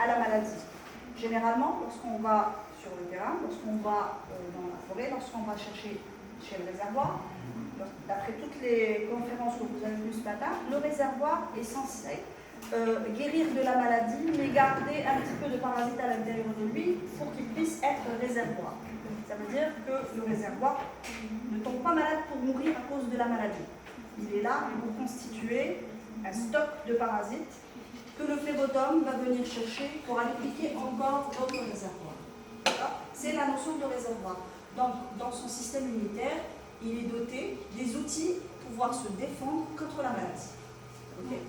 à la maladie. Généralement, lorsqu'on va sur le terrain, lorsqu'on va dans la forêt, lorsqu'on va chercher chez le réservoir, d'après toutes les conférences que vous avez vues ce matin, le réservoir est censé guérir de la maladie, mais garder un petit peu de parasite à l'intérieur de lui pour qu'il puisse être réservoir. Ça veut dire que le réservoir ne tombe pas malade pour mourir à cause de la maladie. Il est là pour constituer un stock de parasites que le phlébotome va venir chercher pour aller piquer encore d'autres réservoirs. C'est la notion de réservoir. Donc, dans son système immunitaire, il est doté des outils pour pouvoir se défendre contre la maladie. Okay.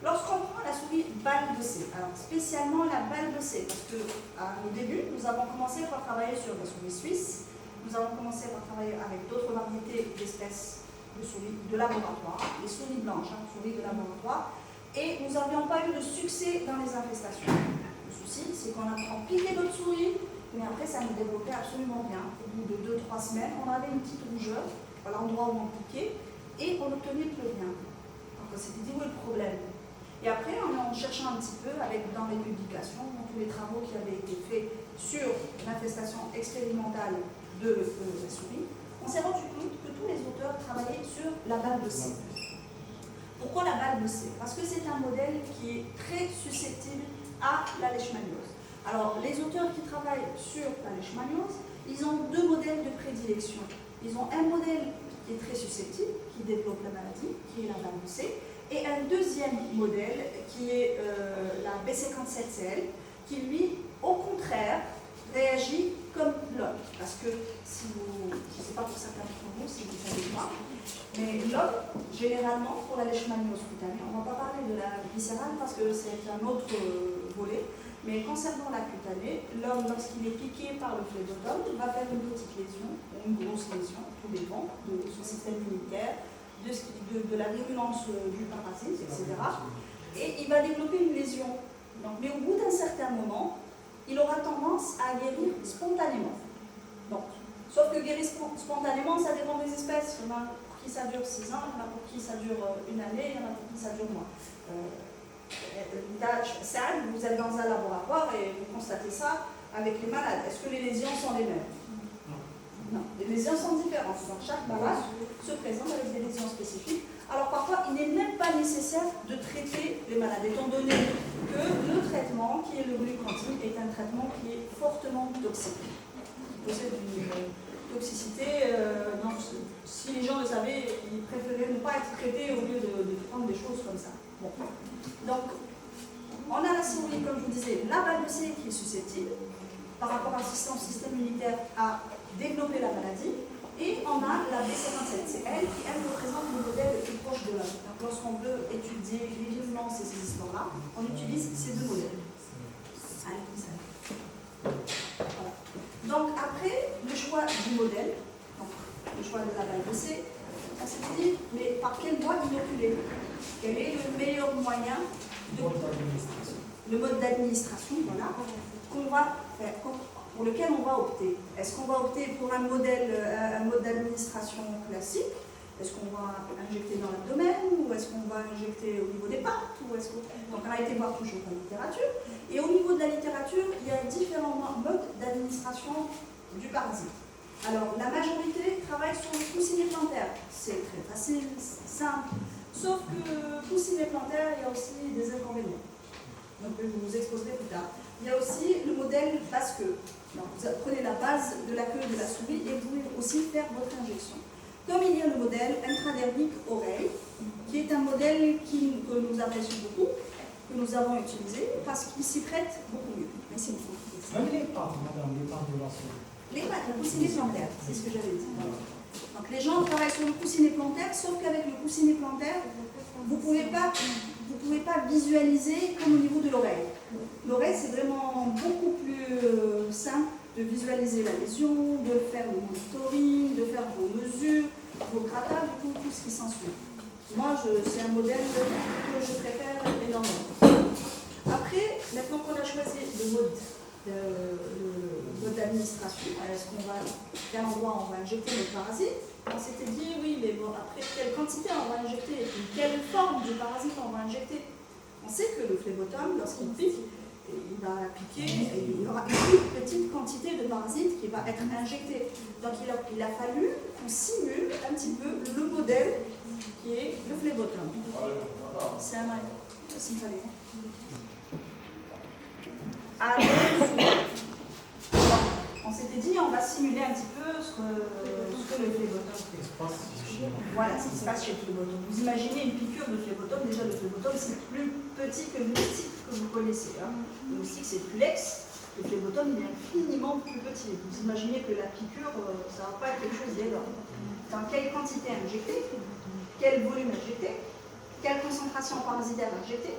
Lorsqu'on prend la souris balle de C, alors spécialement la balle de C, parce qu'au début, nous avons commencé par travailler sur la souris suisse, nous avons commencé par travailler avec d'autres variétés d'espèces de souris de laboratoire, les souris blanches, souris de laboratoire, et nous n'avions pas eu de succès dans les infestations. Le souci, c'est qu'on a piqué d'autres souris, mais après ça ne développait absolument rien. Au bout de 2-3 semaines, on avait une petite rougeur à l'endroit où on piquait, et on n'obtenait plus rien. Donc on s'était dit, où est le problème? Et après, en cherchant un petit peu, dans les publications, dans tous les travaux qui avaient été faits sur l'infestation expérimentale de la souris, on s'est rendu compte que tous les auteurs travaillaient sur la balle de C. Pourquoi la balle de C? Parce que c'est un modèle qui est très susceptible à la leishmaniose. Alors, les auteurs qui travaillent sur la leishmaniose, ils ont deux modèles de prédilection. Ils ont un modèle qui est très susceptible, qui développe la maladie, qui est la balle de C, et un deuxième modèle qui est la B57CL, qui lui, au contraire, réagit comme l'homme. Parce que, si vous, je ne sais pas pour certains d'entre vous, si vous ne savez pas, mais l'homme, généralement, pour la leishmaniose cutanée, on ne va pas parler de la viscérale parce que c'est un autre volet, mais concernant la cutanée, l'homme, lorsqu'il est piqué par le phlébotome, va faire une petite lésion, ou une grosse lésion, tout dépend de son système immunitaire, de la virulence du parasite, etc. Et il va développer une lésion. Donc, mais au bout d'un certain moment, il aura tendance à guérir spontanément. Donc, sauf que guérir spontanément, ça dépend des espèces. Il y en a pour qui ça dure 6 ans, il y en a pour qui ça dure une année, il y en a pour qui ça dure moins. Vous êtes dans un laboratoire et vous constatez ça avec les malades. Est-ce que les lésions sont les mêmes? Non, les lésions sont différentes. Donc chaque malade se présente avec des lésions spécifiques. Alors parfois, il n'est même pas nécessaire de traiter les malades, étant donné que le traitement, qui est le glucantine, est un traitement qui est fortement toxique. Il possède une toxicité, non, si les gens le savaient, ils préféraient ne pas être traités au lieu de prendre des choses comme ça. Bon. Donc, on a la souris, comme je vous disais, la balle de C qui est susceptible, par rapport à son système immunitaire, à développer la maladie, et on a la B57, c'est elle qui, elle, représente le modèle le plus proche de l'homme. Donc lorsqu'on veut étudier les virulences et ces histoires-là, on utilise ces deux modèles. Allez, comme ça. Voilà. Donc après, le choix du modèle, donc le choix de la balle de C, on s'est dit, mais par quelle voie inoculer? Quel est le meilleur moyen de... Le mode d'administration, voilà, qu'on va faire, pour lequel on va opter. Est-ce qu'on va opter pour un mode d'administration classique? Est-ce qu'on va injecter dans l'abdomen? Ou est-ce qu'on va injecter au niveau des pattes? Donc on a été voir toujours la littérature. Et au niveau de la littérature, il y a différents modes d'administration du parasite. Alors la majorité travaille sur le coussinet plantaire. C'est très facile, simple. Sauf que coussinet plantaire, il y a aussi des inconvénients. Donc je vous exposerai plus tard. Il y a aussi le modèle basse-queue. Donc, vous prenez la base de la queue de la souris et vous pouvez aussi faire votre injection. Comme il y a le modèle intradermique oreille, qui est un modèle que nous apprécions beaucoup, que nous avons utilisé, parce qu'il s'y prête beaucoup mieux. Merci beaucoup. Même les pattes, madame, les pattes de la souris. Les pattes, le coussinet plantaire, c'est ce que j'avais dit. Donc les gens travaillent sur le coussinet plantaire, sauf qu'avec le coussinet plantaire, vous ne pouvez pas visualiser comme au niveau de l'oreille. L'oreille, c'est vraiment beaucoup plus simple de visualiser la lésion, de faire le monitoring, de faire vos mesures, vos grattage, tout ce qui s'ensuit. Moi, c'est un modèle que je préfère énormément. Après, maintenant qu'on a choisi le mode d'administration, est-ce qu'on va, quel endroit on va injecter le parasite? On s'était dit, oui, mais bon, après, quelle quantité on va injecter? Quelle forme du parasite on va injecter? On sait que le phlébotome, lorsqu'il pique, il va piquer, il y aura une petite quantité de parasites qui va être injectée. Donc il a fallu qu'on simule un petit peu le modèle qui est le phlébotum. C'est un s'il fallait. Alors, on s'était dit, on va simuler un petit peu ce que le phlébotum. Voilà ce qui se passe chez le phlébotum. Vous imaginez une piqûre de phlébotum. Déjà, le phlébotum, c'est plus petit que le moustique que vous connaissez. Hein. Le moustique, c'est plus lex. Le phlébotum, il est infiniment plus petit. Vous imaginez que la piqûre, ça ne va pas être quelque chose d'énorme. Dans quelle quantité injectée, quel volume injecté, quelle concentration parasitaire injectée.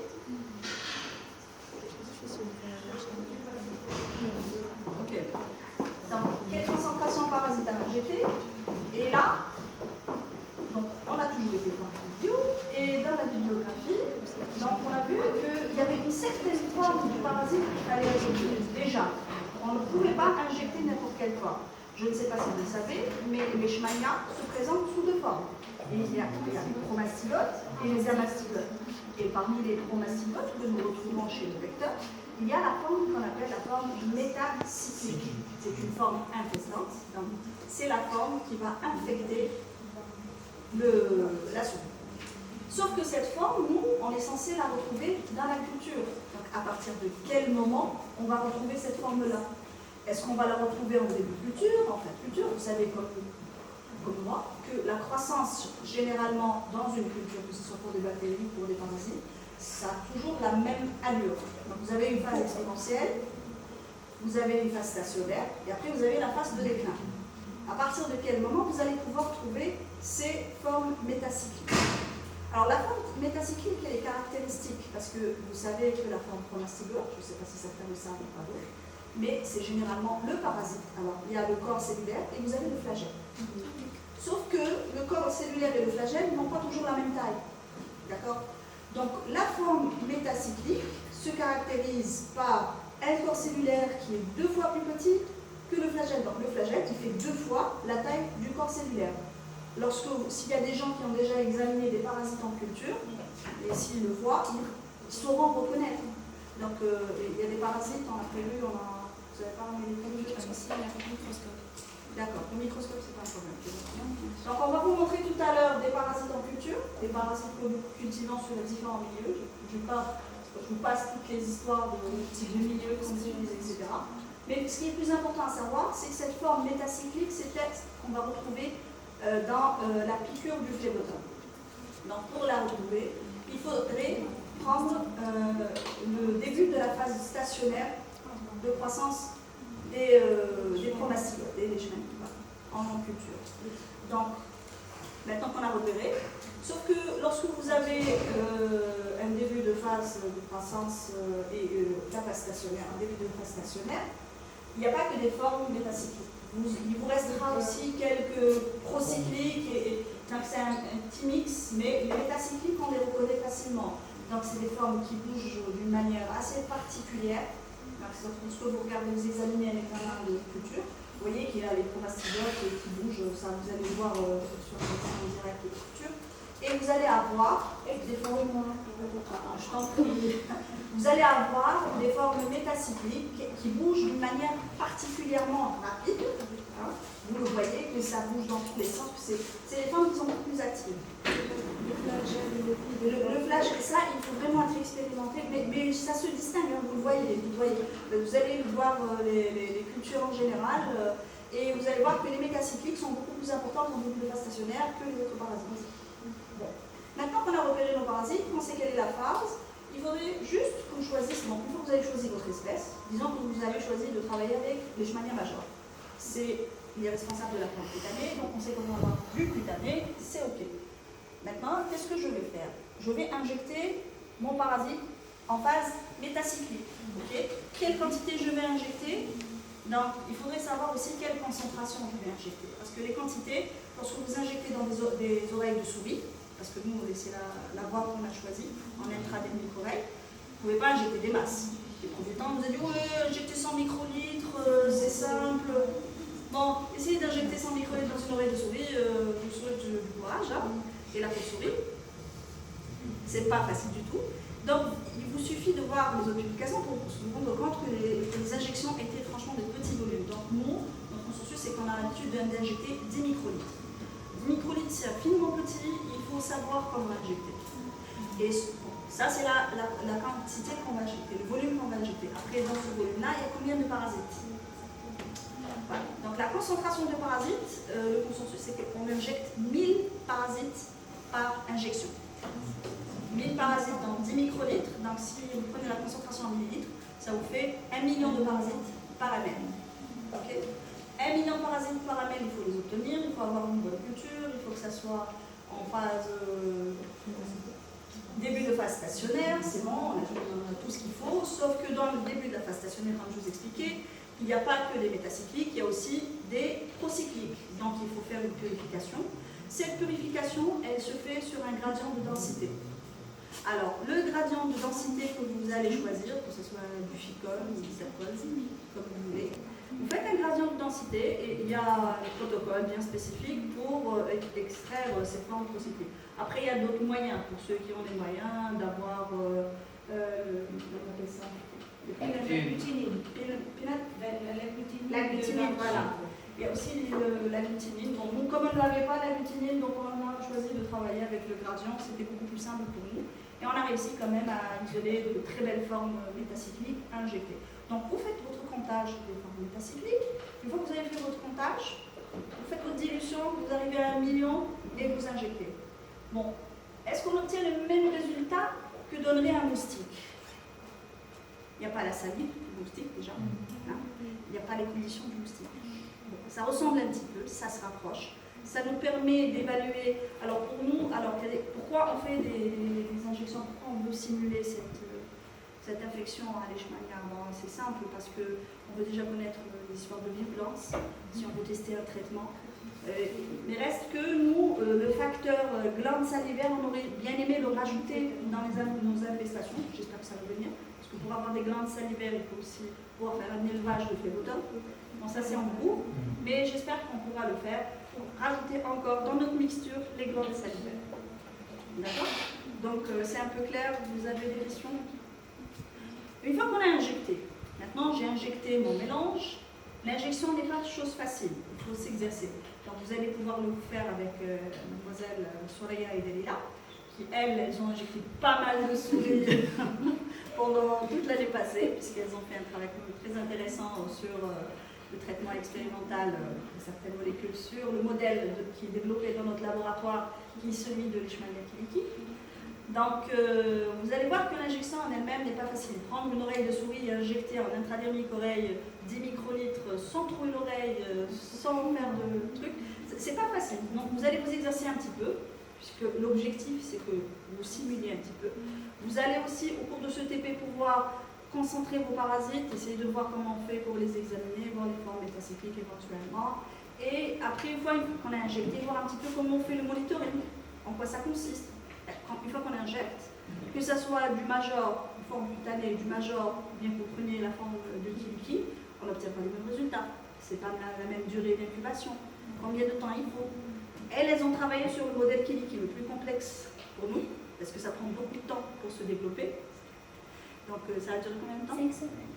Ok. Donc, quelle concentration parasitaire injectée. Et là, donc, on a toujours été dans la vidéo, et dans la bibliographie, donc on a vu qu'il y avait une certaine forme du parasite qu'il fallait injecter. Déjà, on ne pouvait pas injecter n'importe quelle forme. Je ne sais pas si vous le savez, mais les Leishmania se présentent sous deux formes. Et il y a les promastylotes et les amastylotes. Et parmi les promastylotes que nous retrouvons chez le vecteur, il y a la forme qu'on appelle la forme métacyclique. C'est une forme infestante. C'est la forme qui va infecter la souris. Sauf que cette forme, nous, on est censé la retrouver dans la culture. Donc à partir de quel moment on va retrouver cette forme-là? Est-ce qu'on va la retrouver en début de culture, en fin de culture? Vous savez comme moi que la croissance, généralement dans une culture, que ce soit pour des bactéries ou pour des parasites, ça a toujours la même allure. Donc vous avez une phase exponentielle, vous avez une phase stationnaire, et après vous avez la phase de déclin. À partir de quel moment vous allez pouvoir trouver ces formes métacycliques? Alors la forme métacyclique, elle est caractéristique, parce que vous savez que la forme promastylote, je ne sais pas si certains le savent ou pas d'autres, mais c'est généralement le parasite. Alors il y a le corps cellulaire et vous avez le flagelle. Sauf que le corps cellulaire et le flagelle n'ont pas toujours la même taille. D'accord? Donc la forme métacyclique se caractérise par un corps cellulaire qui est 2 fois plus petit que le flagelle. Donc le flagelle, il fait 2 fois la taille du corps cellulaire. S'il y a des gens qui ont déjà examiné des parasites en culture, et s'ils le voient, ils sauront reconnaître. Donc il y a des parasites, on a prévu, vous n'avez pas ramené les produits? Si, il y a un microscope. D'accord, le microscope, c'est pas un problème. Donc on va vous montrer tout à l'heure des parasites en culture, des parasites que nous cultivons sur les différents milieux. Je vous passe toutes les histoires de types de milieux qu'on utilise, etc. Mais ce qui est plus important à savoir, c'est que cette forme métacyclique, c'est peut-être qu'on va retrouver dans la piqûre du phlébotum. Donc pour la retrouver, il faudrait prendre le début de la phase stationnaire de croissance des promastylotes, des leishmaniae, en culture. Donc, maintenant qu'on a repéré, sauf que lorsque vous avez un début de phase de croissance et la phase stationnaire, un début de phase stationnaire, il n'y a pas que des formes métacycliques. Il vous restera aussi quelques procycliques, donc c'est un petit mix, mais les métacycliques, on les reconnaît facilement. Donc c'est des formes qui bougent d'une manière assez particulière. Lorsque vous regardez, vous examinez un examen de culture, vous voyez qu'il y a les promastylotes qui bougent, ça vous allez le voir sur l'examen direct de culture. Et vous allez avoir des formes, vous allez avoir des formes métacycliques qui bougent d'une manière particulièrement rapide. Hein. Vous le voyez que ça bouge dans tous les sens, c'est les formes qui sont beaucoup plus actives. Le flagelle, ça, il faut vraiment être expérimenté, mais ça se distingue, hein, vous le voyez. Vous allez voir les cultures en général, et vous allez voir que les métacycliques sont beaucoup plus importantes en début de phase stationnaire que les autres parasites. Bon. Maintenant qu'on a repéré nos parasites, qu'on sait quelle est la phase, il faudrait juste qu'on choisisse, donc une fois que vous avez choisi votre espèce, disons que vous avez choisi de travailler avec les Leishmania major. Il est responsable de la plante cutanée, donc on sait qu'on va avoir du cutané, c'est OK. Maintenant, qu'est-ce que je vais faire? Je vais injecter mon parasite en phase métacyclique. Okay. Quelle quantité je vais injecter? Donc, il faudrait savoir aussi quelle concentration je vais injecter. Parce que les quantités, lorsque vous injectez dans des oreilles de souris, parce que nous, c'est la voie qu'on a choisie, en intradémique oreille, vous ne pouvez pas injecter des masses. Les premiers temps, vous avez dit, ouais, injecter 100 microlitres, c'est simple. Bon, essayez d'injecter 100 microlitres dans une oreille de souris, je vous souhaite du courage. Hein. Et la chauve-souris, c'est pas facile du tout. Donc, il vous suffit de voir les autres publications pour se rendre compte que l'habitude d'injecter 10 microlitres. 10 microlitres, c'est infiniment petit, il faut savoir comment injecter. Et ça, c'est la quantité qu'on va injecter, le volume qu'on va injecter. Après, dans ce volume-là, il y a combien de parasites? Voilà. Donc, la concentration de parasites, le consensus, c'est qu'on injecte 1000 parasites par injection. 1000 parasites dans 10 microlitres. Donc, si vous prenez la concentration en millilitres, ça vous fait 1 million de parasites par ml. Okay. 1 million de parasites par ml, il faut les obtenir, il faut avoir une bonne culture, il faut que ça soit en phase début de phase stationnaire, c'est bon, on a tout ce qu'il faut, sauf que dans le début de la phase stationnaire, comme je vous expliquais, il n'y a pas que des métacycliques, il y a aussi des procycliques. Donc il faut faire une purification. Cette purification, elle se fait sur un gradient de densité. Alors, le gradient de densité que vous allez choisir, que ce soit du ficol ou du cercol, comme vous voulez, vous faites un gradient de densité et il y a un protocole bien spécifique pour extraire ces formes procycliques. Après, il y a d'autres moyens pour ceux qui ont les moyens d'avoir l'aglutinine, voilà. Il y a aussi l'aglutinine. Bon, comme on n'avait pas l'aglutinine, donc on a choisi de travailler avec le gradient, c'était beaucoup plus simple pour nous. Et on a réussi quand même à isoler de très belles formes métacycliques injectées. Donc vous faites votre comptage des formes métacycliques. Une fois que vous avez fait votre comptage, vous faites votre dilution, vous arrivez à 1 million et vous injectez. Bon, est-ce qu'on obtient le même résultat que donnerait un moustique? Il n'y a pas la salive du moustique déjà, hein? Il n'y a pas les conditions du moustique. Bon, ça ressemble un petit peu, ça se rapproche. Ça nous permet d'évaluer. Alors pour nous, pourquoi on fait des injections? Pourquoi on veut simuler cette infection à Leishmania? Bon, c'est simple parce qu'on veut déjà connaître les histoires de virulence, si on veut tester un traitement. Mais reste que nous, le facteur glande salivaire, on aurait bien aimé le rajouter dans nos infestations. J'espère que ça va venir. Parce que pour avoir des glandes salivaires, il faut aussi pouvoir faire un élevage de phlébodome. Bon, ça c'est en cours, mais j'espère qu'on pourra le faire pour rajouter encore dans notre mixture les glandes salivaires. D'accord? Donc c'est un peu clair, vous avez des questions? Une fois qu'on a injecté, maintenant j'ai injecté mon mélange, l'injection n'est pas chose facile, il faut s'exercer. Donc vous allez pouvoir le faire avec mademoiselle Soraya et Delila, qui elles ont injecté pas mal de souris pendant toute l'année passée, puisqu'elles ont fait un travail très intéressant sur le traitement expérimental de certaines molécules, sur le modèle qui est développé dans notre laboratoire, qui est celui de Leishmania kiliki. Donc, vous allez voir que l'injection en elle-même n'est pas facile. Prendre une oreille de souris et injecter en intradermique oreille 10 microlitres sans trouver l'oreille, sans faire de trucs, c'est pas facile. Donc, vous allez vous exercer un petit peu, puisque l'objectif, c'est que vous simuliez un petit peu. Vous allez aussi, au cours de ce TP, pouvoir concentrer vos parasites, essayer de voir comment on fait pour les examiner, voir les formes métacycliques éventuellement. Et après, une fois qu'on a injecté, voir un petit peu comment on fait le monitoring, en quoi ça consiste. Une fois qu'on injecte, que ce soit du major, une forme cutanée, du major, bien que vous preniez la forme de kiliki, on n'obtient pas les mêmes résultats. Ce n'est pas la même durée d'incubation. Combien de temps il faut? Elles ont travaillé sur le modèle kiliki le plus complexe pour nous, parce que ça prend beaucoup de temps pour se développer. Donc ça a duré combien de temps? 5 semaines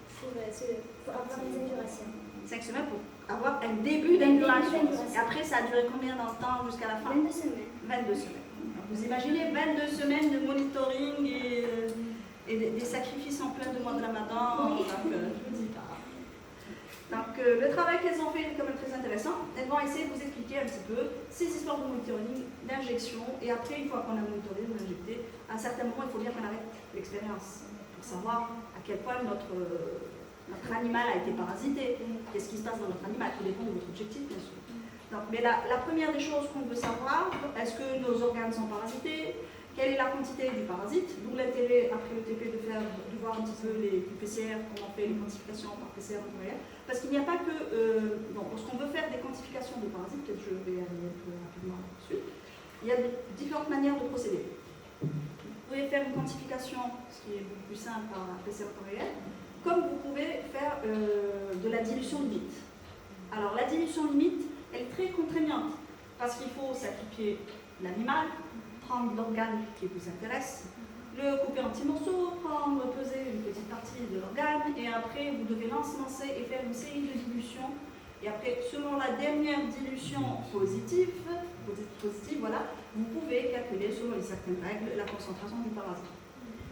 pour avoir les ingurations. 5 semaines pour avoir un début d'incuration. Et après, ça a duré combien dans le temps jusqu'à la fin? 22 semaines. 22 semaines. Vous imaginez 22 semaines de monitoring et des sacrifices en plein de mois de Ramadan. Oui. Donc, je vous dis pas. Donc, le travail qu'elles ont fait est quand même très intéressant. Elles vont essayer de vous expliquer un petit peu ces histoires de monitoring, d'injection. Et après, une fois qu'on a monitoré, vous injectez, à un certain moment, il faut bien qu'on arrête l'expérience pour savoir à quel point notre animal a été parasité. Qu'est-ce qui se passe dans notre animal? Tout dépend de votre objectif, bien sûr. Donc, mais la première des choses qu'on veut savoir, est-ce que nos organes sont parasités? Quelle est la quantité du parasite? D'où l'intérêt, après le TP, de voir un petit peu les PCR, comment on fait les quantifications par PCR en temps réel. Parce qu'il n'y a pas que... lorsqu'on veut faire des quantifications de parasites, peut-être je vais aller un peu rapidement là-dessus, il y a différentes manières de procéder. Vous pouvez faire une quantification, ce qui est beaucoup plus simple par PCR en temps réel, comme vous pouvez faire de la dilution limite. Alors, la dilution limite, elle est très contraignante parce qu'il faut sacrifier l'animal, prendre l'organe qui vous intéresse, le couper en petits morceaux, peser une petite partie de l'organe et après vous devez l'ensemencer et faire une série de dilutions Et après, selon la dernière dilution positive, voilà, vous pouvez calculer selon certaines règles la concentration du parasite.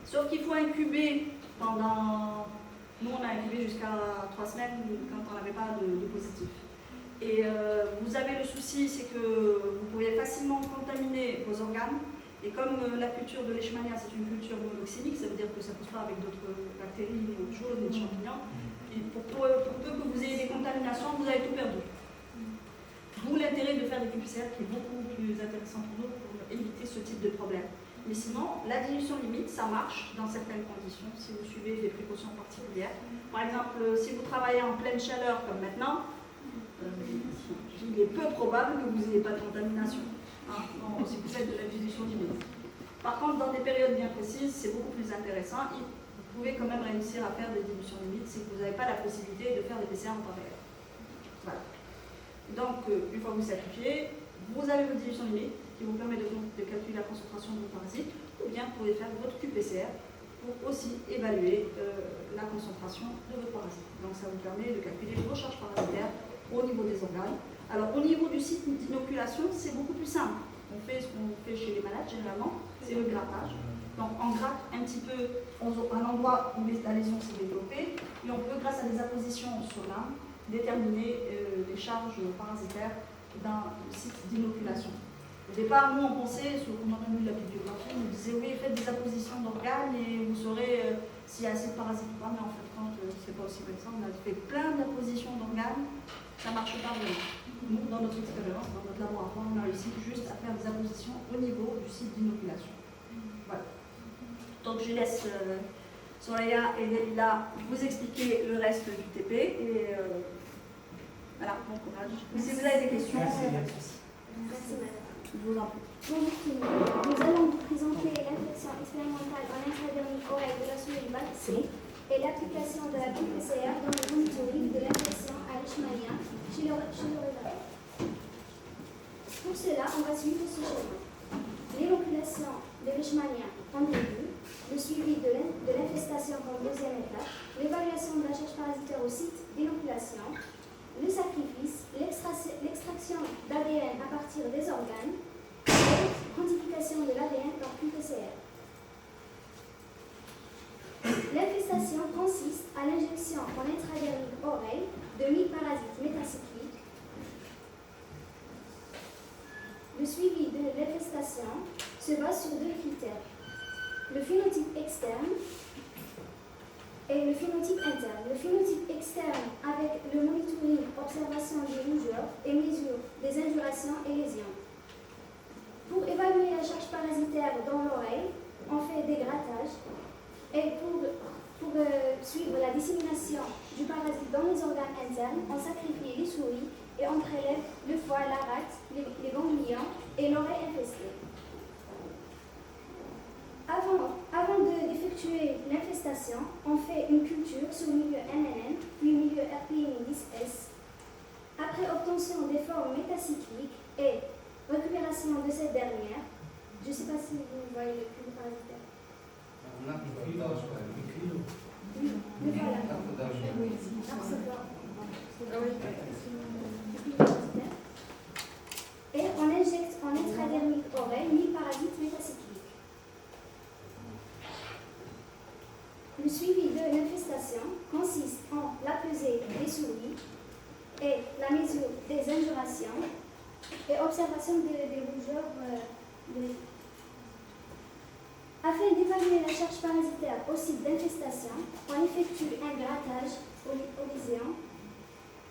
Sauf qu'il faut incuber pendant... Nous, on a incubé jusqu'à 3 semaines quand on n'avait pas de positif. Et vous avez le souci, c'est que vous pouvez facilement contaminer vos organes. Et comme la culture de leishmania, c'est une culture monoxylique, ça veut dire que ça ne pousse pas avec d'autres bactéries, ni autre chose, ni de champignons. Et pour peu que vous ayez des contaminations, vous avez tout perdu. D'où l'intérêt de faire des QPCR qui est beaucoup plus intéressant pour nous pour éviter ce type de problème. Mais sinon, la dilution limite, ça marche dans certaines conditions, si vous suivez des précautions particulières. Par exemple, si vous travaillez en pleine chaleur comme maintenant, il est peu probable que vous n'ayez pas de contamination. Si vous faites de la dilution limite. Par contre, dans des périodes bien précises, c'est beaucoup plus intéressant. Vous pouvez quand même réussir à faire des dilutions limites si vous n'avez pas la possibilité de faire des PCR en temps réel. Voilà. Donc, une fois que vous sacrifiez, vous avez votre dilution limite qui vous permet de calculer la concentration de vos parasites, ou bien vous pouvez faire votre QPCR pour aussi évaluer la concentration de vos parasites. Donc, ça vous permet de calculer vos charges parasitaires au niveau des organes. Alors, au niveau du site d'inoculation, c'est beaucoup plus simple. On fait ce qu'on fait chez les malades, généralement, c'est le grattage. Donc, on gratte un petit peu à l'endroit où la lésion s'est développée, et on peut, grâce à des appositions sur l'âme, déterminer les charges parasitaires dans le site d'inoculation. Au départ, nous, on pensait, quand on a lu la bibliographie, on nous disait oui, faites des appositions d'organes et vous saurez s'il y a assez de parasites ou pas, mais en fait, c'est pas aussi comme ça. On a fait plein d'appositions d'organes, ça ne marche pas vraiment. Nous, dans notre expérience, dans notre laboratoire, on a réussi juste à faire des appositions au niveau du site d'inoculation. Voilà. Donc, je laisse Soraya et Delila vous expliquer le reste du TP et voilà, bon courage. Si vous avez des questions, Merci, madame. je vous en prie. Bonjour, nous allons vous présenter l'infection expérimentale en intradermique oreille de la souris bactérie et l'application de la QPCR dans le monitoring de l'infection à leishmania chez l'oreille. Pour cela, on va suivre ce schéma. L'inoculation de leishmania en début, le suivi de l'infestation comme deuxième étape, l'évaluation de la charge parasitaire au site d'inoculation, le sacrifice, l'extraction d'ADN à partir des organes et quantification de l'ADN par QPCR. L'infestation consiste à l'injection en intradermique oreille de 1000 parasites métacycliques. Le suivi de l'infestation se base sur 2 critères, le phénotype externe et le phénotype interne. Le phénotype externe avec le monitoring, observation des rougeurs et mesure des indurations et lésions. Pour évaluer la charge parasitaire dans l'oreille, on fait des grattages et pour suivre la dissémination du parasite dans les organes internes, on sacrifie les souris et on prélève le foie, la rate, les ganglions et l'oreille infestée. Avant d'effectuer l'infestation, on fait une culture sur milieu MNN, puis milieu RPI-10S. Après obtention des formes métacycliques et récupération de cette dernière, je ne sais pas si vous voyez le cube parasitaire. Le voilà. Et on injecte en intradermique oreille 1000 parasites métacycliques. Le suivi de l'infestation consiste en la pesée des souris et la mesure des indurations et observation des rougeurs. Afin d'évaluer la charge parasitaire au site d'infestation, on effectue un grattage aux lésions,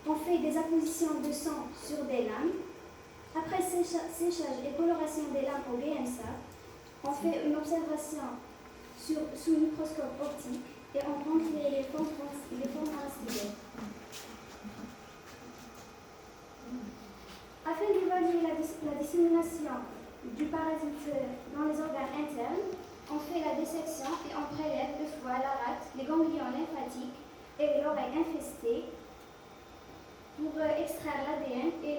on fait des appositions de sang sur des lames. Après séchage et coloration des lames au BMSA, on fait une observation sous microscope optique et on rentre les formes parasitaires. Afin d'évaluer la dissémination du parasite dans les organes internes, on fait la dissection et on prélève le foie, la rate, les ganglions lymphatiques et l'oreille infestée pour extraire l'ADN et